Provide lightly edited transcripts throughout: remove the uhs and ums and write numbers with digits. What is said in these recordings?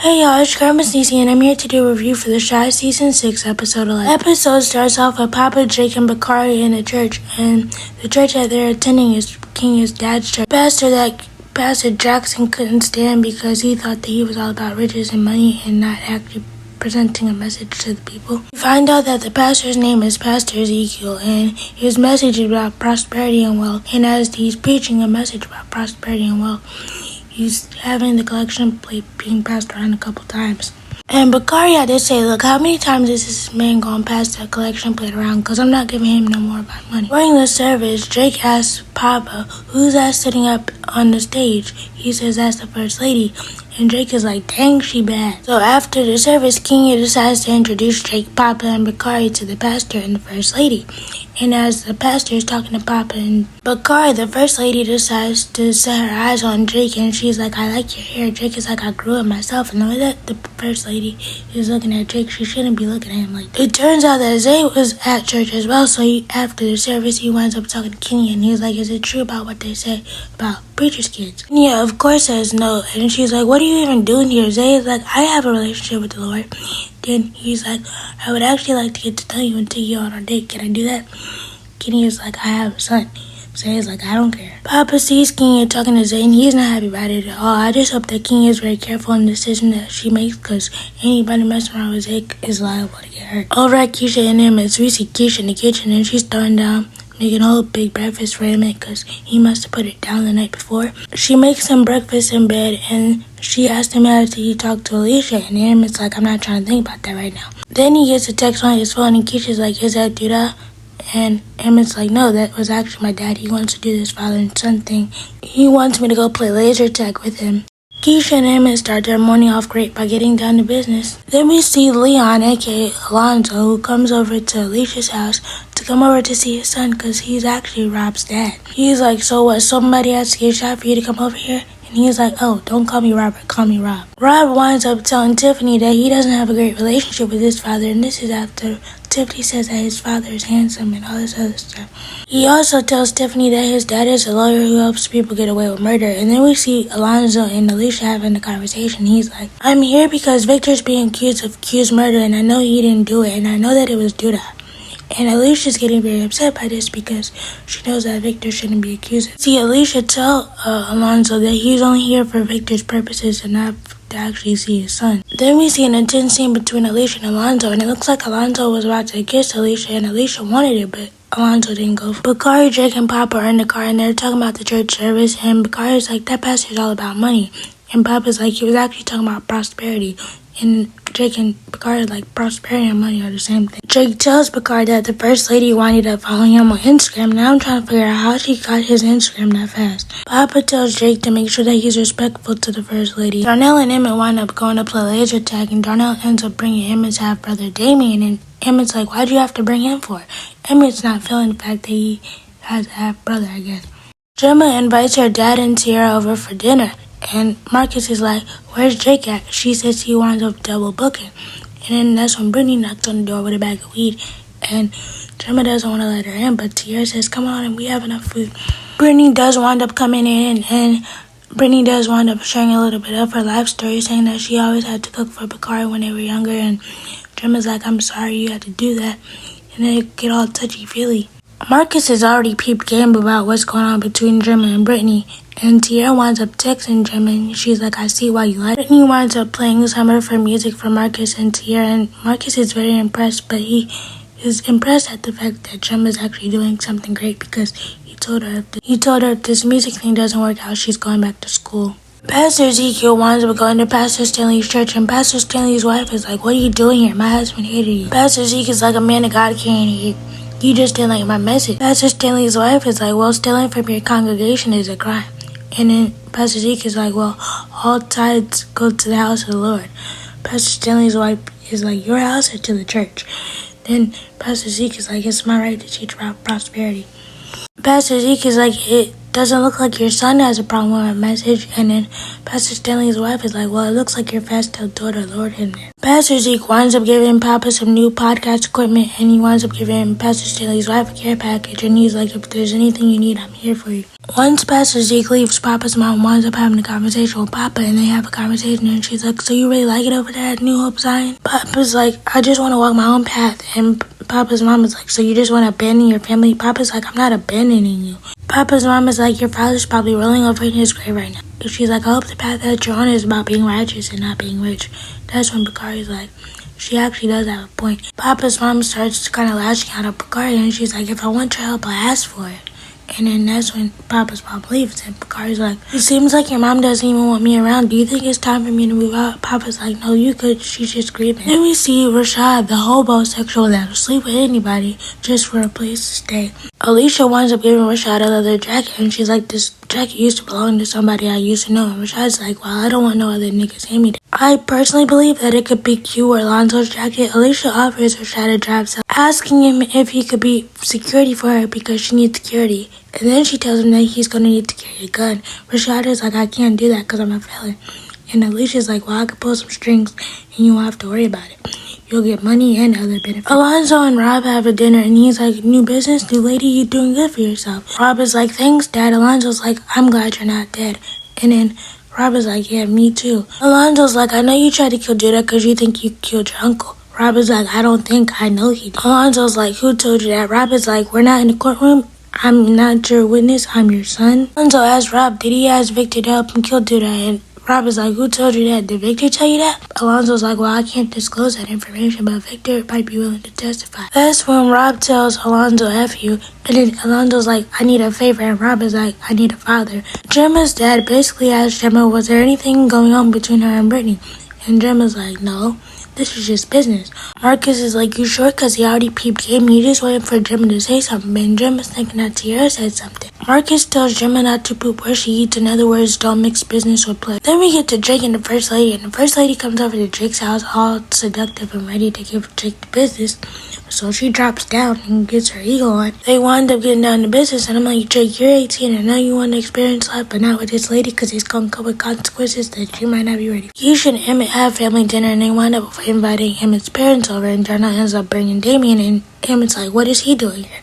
Hey y'all, it's Missniecytv and I'm here to do a review for The Shy Season 6, Episode 11. The episode starts off with Papa, Jake, and Bakari in a church, and the church that they're attending is King's dad's church. Pastor Jackson couldn't stand because he thought that he was all about riches and money and not actually presenting a message to the people. We find out that the pastor's name is Pastor Ezekiel, and his message is about prosperity and wealth. And as he's preaching a message about prosperity and wealth, he's having the collection plate being passed around a couple times. And Bakari had to say, look, how many times is this man going to pass the collection plate around? Because I'm not giving him no more of my money. During the service, Jake asks Papa, who's that sitting up on the stage? He says that's the First Lady. And Jake is like, dang, she bad. So after the service, King decides to introduce Jake, Papa, and Bakari to the pastor and the First Lady. And as the pastor is talking to Papa and Bakari, the First Lady decides to set her eyes on Jake, and she's like, I like your hair. Jake is like, I grew it myself. And the way that the First Lady is looking at Jake, she shouldn't be looking at him like that. It turns out that Zay was at church as well, so after the service, he winds up talking to Kenny, and he's like, is it true about what they say about preacher's kids? And yeah, of course says no. And she's like, what are you even doing here? Zay is like, I have a relationship with the Lord. Then he's like, I would actually like to get to know you and take you out on a date. Can I do that? Kenny is like, I have a son. Zay is like, I don't care. Papa sees Kenny talking to Zay, and he's not happy about it at all. I just hope that Kenny is very careful in the decision that she makes, because anybody messing around with Zay is liable to get hurt. Over at Keisha and him, it's we see Keisha in the kitchen, and she's throwing down, making a whole big breakfast for him because he must have put it down the night before. She makes him breakfast in bed, and she asked him after he talked to Alicia, and him it's like, I'm not trying to think about that right now. Then he gets a text on his phone, and Keisha's like, is that Duda? And Emmett's like, no, that was actually my dad. He wants to do this father and son thing. He wants me to go play laser tag with him. Keisha and Emmett start their morning off great by getting down to business. Then we see Leon, aka Alonzo, who comes over to Alicia's house to come over to see his son because he's actually Rob's dad. He's like, so what, somebody has to get shot for you to come over here? And he's like, oh, don't call me Robert, call me Rob. Rob winds up telling Tiffany that he doesn't have a great relationship with his father, and this is after Tiffany says that his father is handsome and all this other stuff. He also tells Tiffany that his dad is a lawyer who helps people get away with murder. And then we see Alonzo and Alicia having a conversation. He's like, I'm here because Victor's being accused of murder, and I know he didn't do it, and I know that it was Duda. And Alicia's getting very upset by this because she knows that Victor shouldn't be accused. See, Alicia tell Alonzo that he's only here for Victor's purposes and not to actually see his son. Then we see an intense scene between Alicia and Alonzo, and it looks like Alonzo was about to kiss Alicia, and Alicia wanted it, but Alonzo didn't go for it. Bakari, Jake, and Papa are in the car, and they're talking about the church service, and Bakari's like, that pastor's all about money. And Papa's like, he was actually talking about prosperity. And Jake and Bakari like, prosperity and money are the same thing. Jake tells Bakari that the First Lady winded up following him on Instagram. Now I'm trying to figure out how she got his Instagram that fast. Papa tells Jake to make sure that he's respectful to the First Lady. Darnell and Emmett wind up going to play laser tag, and Darnell ends up bringing Emmett's half-brother Damien, and Emmett's like, why'd you have to bring him for? Emmett's not feeling the fact that he has a half-brother, I guess. Gemma invites her dad and Sierra over for dinner. And Marcus is like, where's Jake at? She says he winds up double booking. And then that's when Brittany knocks on the door with a bag of weed. And Gemma doesn't want to let her in, but Sierra says, come on, and we have enough food. Brittany does wind up coming in, and Brittany does wind up sharing a little bit of her life story, saying that she always had to cook for Bakari when they were younger. And Gemma's like, I'm sorry you had to do that. And they get all touchy-feely. Marcus has already peeped game about what's going on between Gemma and Brittany, and Sierra winds up texting Gemma, and she's like, I see why you like it. Brittany winds up playing some of her music for Marcus and Sierra, and Marcus is very impressed, but he is impressed at the fact that Gemma is actually doing something great because he told her if this music thing doesn't work out, she's going back to school. Pastor Ezekiel winds up going to Pastor Stanley's church, and Pastor Stanley's wife is like, what are you doing here? My husband hated you. Pastor Ezekiel's like, a man of God can't hate. You just didn't like my message. Pastor Stanley's wife is like, well, stealing from your congregation is a crime. And then Pastor Zeke is like, well, all tithes go to the house of the Lord. Pastor Stanley's wife is like, your house or to the church? Then Pastor Zeke is like, it's my right to teach about prosperity. Pastor Zeke is like, doesn't look like your son has a problem with my message. And then Pastor Stanley's wife is like, well, it looks like your fast-tailed daughter lured him there. Pastor Zeke winds up giving Papa some new podcast equipment, and he winds up giving Pastor Stanley's wife a care package, and he's like, if there's anything you need, I'm here for you. Once Pastor Zeke leaves, Papa's mom winds up having a conversation with Papa, and they have a conversation, and she's like, so you really like it over there at New Hope Zion? Papa's like, I just want to walk my own path. And Papa's mom is like, so you just want to abandon your family? Papa's like, I'm not abandoning you. Papa's mom is like, your father's probably rolling over in his grave right now. She's like, I hope the path that you're on is about being righteous and not being rich. That's when Bakari's like, she actually does have a point. Papa's mom starts kind of lashing out at Bakari, and she's like, if I want your help, I ask for it. And then that's when Papa's mom leaves, and Bakari's like, it seems like your mom doesn't even want me around. Do you think it's time for me to move out? Papa's like, no, you could. She's just screaming. Then we see Rashad, the homosexual that'll sleep with anybody just for a place to stay. Alicia winds up giving Rashad a leather jacket, and she's like, this jacket used to belong to somebody I used to know. And Rashad's like, well, I don't want no other niggas hand me that. I personally believe that it could be Q or Lonzo's jacket. Alicia offers Rashad a job, asking him if he could be security for her because she needs security. And then she tells him that he's going to need to carry a gun. Rashad is like, I can't do that because I'm a felon. And Alicia's like, well, I could pull some strings and you won't have to worry about it. You'll get money and other benefits. Alonzo and Rob have a dinner, and he's like, new business, new lady, you doing good for yourself. Rob is like, thanks, Dad. Alonzo's like, I'm glad you're not dead. And then Rob is like, yeah, me too. Alonzo's like, I know you tried to kill Judah because you think you killed your uncle. Rob is like, I don't think, I know he did. Alonzo's like, who told you that? Rob is like, we're not in the courtroom. I'm not your witness. I'm your son. Alonzo asks Rob, did he ask Victor to help him kill Judah? And Rob is like, who told you that? Did Victor tell you that? Alonzo's like, well, I can't disclose that information, but Victor might be willing to testify. That's when Rob tells Alonzo F you, and then Alonzo's like, I need a favor, and Rob is like, I need a father. Gemma's dad basically asked Gemma, was there anything going on between her and Brittany? And Gemma's like, no. This is just business. Marcus is like, you sure? Because he already peeped game. You just waiting for Gemma to say something. And Gemma's thinking that Tierra said something. Marcus tells Gemma not to poop where she eats. In other words, don't mix business with play. Then we get to Jake and the First Lady. And the First Lady comes over to Jake's house all seductive and ready to give Jake the business. So she drops down and gets her ego on. They wind up getting down to business. And I'm like, Jake, you're 18 and I know you want to experience life, but not with this lady because it's going to come with consequences that you might not be ready for. Keisha and Emmett have family dinner, and they wind up inviting Emmett's parents over, and Darnell ends up bringing Damien, and Emmett's like, what is he doing here?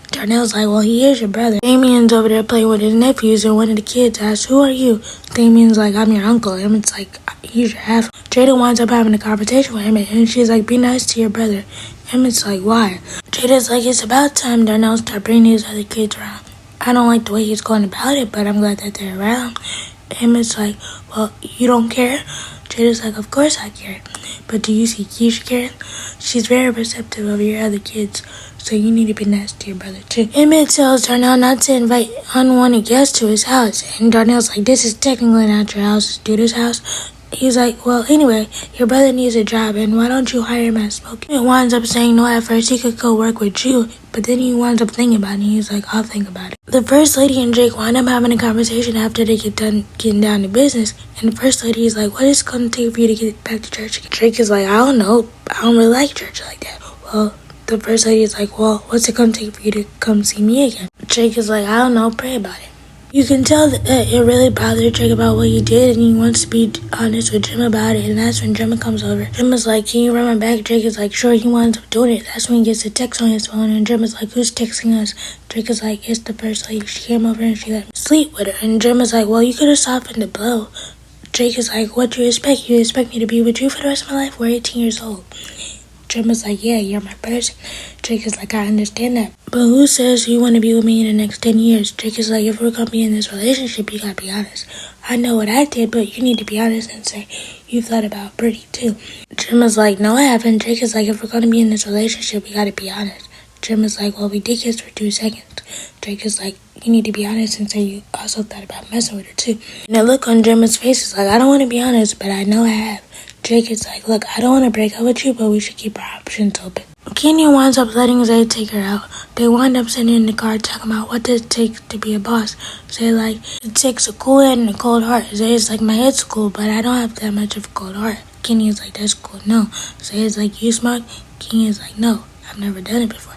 Darnell's like, well, he is your brother. Damien's over there playing with his nephews, and one of the kids asks, who are you? Damien's like, I'm your uncle. Emmett's like, he's your half. Jada winds up having a conversation with Emmett, and she's like, be nice to your brother. Emmett's like, why? Jada's like, it's about time Darnell start bringing his other kids around. I don't like the way he's going about it, but I'm glad that they're around. Emmett's like, well, you don't care? Jada's like, of course I care. But do you see Keisha caring? She's very receptive of your other kids, so you need to be nice to your brother too. Emmett tells Darnell not to invite unwanted guests to his house, and Darnell's like, this is technically not your house, it's Duda's house. He's like, well, anyway, your brother needs a job, and why don't you hire him as smoking? Emmett winds up saying no at first. He could go work with you, but then he winds up thinking about it, and he's like, I'll think about it. The First Lady and Jake wind up having a conversation after they get done getting down to business, and the First Lady is like, what is it going to take for you to get back to church? Jake is like, I don't know. I don't really like church like that. Well, the First Lady is like, well, what's it going to take for you to come see me again? Jake is like, I don't know. Pray about it. You can tell that it really bothered Jake about what he did, and he wants to be honest with Jim about it, and that's when Gemma comes over. Gemma's like, can you run my back? Jake is like, sure. He winds up doing it. That's when he gets a text on his phone, and Gemma's like, who's texting us? Jake is like, it's the First Lady. She came over and she let me sleep with her. And Gemma's like, well, you could have softened the blow. Jake is like, what do you expect? You expect me to be with you for the rest of my life? We're 18 years old. Gemma's like, yeah, you're my person. Jake is like, I understand that. But who says you want to be with me in the next 10 years? Jake is like, if we're going to be in this relationship, you got to be honest. I know what I did, but you need to be honest and say you thought about Brittany too. Gemma's like, no, I haven't. Jake is like, if we're going to be in this relationship, we got to be honest. Gemma's like, well, we did kiss for 2 seconds. Jake is like, you need to be honest and say you also thought about messing with her too. And the look on Gemma's face is like, I don't want to be honest, but I know I have. Jake is like, look, I don't want to break up with you, but we should keep our options open. Kenyon winds up letting Zay take her out. They wind up sitting in the car talking about what does it take to be a boss. Zay like, it takes a cool head and a cold heart. Zay is like, my head's cool, but I don't have that much of a cold heart. Kenyon's like, that's cool, no. Zay is like, you smoke? Kenyon's like, no, I've never done it before.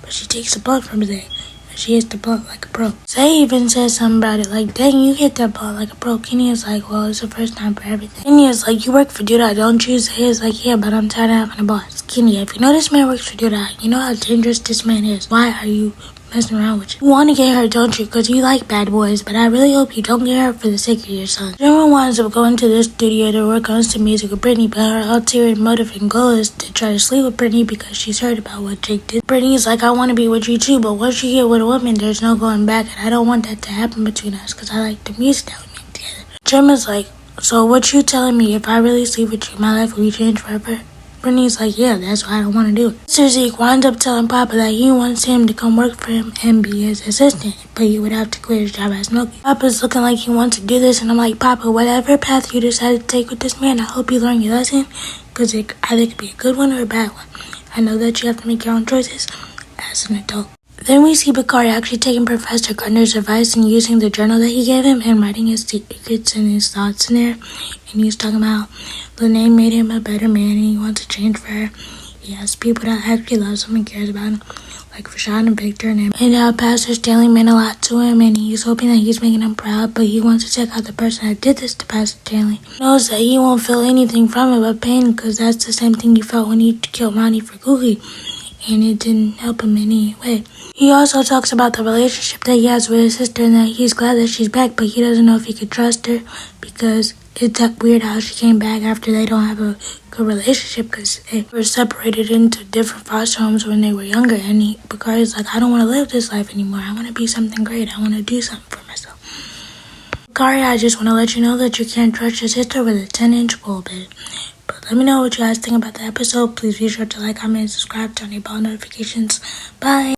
But she takes a blunt from Zay. she hits the ball like a pro. Zay even says something about it, like, dang, you hit that ball like a pro. Kenny is like, well, it's the first time for everything. Kenny is like, you work for Duda, don't you? Zay is like, yeah, but I'm tired of having a boss. Kenny, if you know this man works for Duda, you know how dangerous this man is. Why are you messing around with you? You want to get her, don't you? Because you like bad boys, but I really hope you don't get her for the sake of your son. Everyone winds up going to the studio to work on some music with Brittany, but her ulterior motive and goal is to try to sleep with Brittany because she's heard about what Jake did. Brittany's like, I want to be with you too, but once you get with a woman, there's no going back, and I don't want that to happen between us because I like the music that we make together. Jim is like, so what you telling me, if I really sleep with you, my life will be changed forever? Brittany's like, yeah, that's why I don't want to do it. Mr. Zeke winds up telling Papa that he wants him to come work for him and be his assistant, but he would have to quit his job as Smokey. Papa's looking like he wants to do this, and I'm like, Papa, whatever path you decide to take with this man, I hope you learn your lesson, because it either could be a good one or a bad one. I know that you have to make your own choices as an adult. Then we see Bakari actually taking Professor Gardner's advice and using the journal that he gave him and writing his secrets and his thoughts in there. And he's talking about Lena made him a better man and he wants to change for her. He has people that actually loves him and cares about him, like Rashad and Victor and him. And Pastor Stanley meant a lot to him and he's hoping that he's making him proud, but he wants to check out the person that did this to Pastor Stanley. He knows that he won't feel anything from it but pain, because that's the same thing he felt when he killed Ronnie for Googie, and it didn't help him in any way. He also talks about the relationship that he has with his sister and that he's glad that she's back, but he doesn't know if he could trust her because it's weird how she came back after they don't have a good relationship because they were separated into different foster homes when they were younger. And Bakari's like, I don't want to live this life anymore. I want to be something great. I want to do something for myself. Bakari, I just want to let you know that you can't trust your sister with a 10-inch pulpit. But let me know what you guys think about the episode. Please be sure to like, comment, and subscribe, turn on your bell notifications. Bye.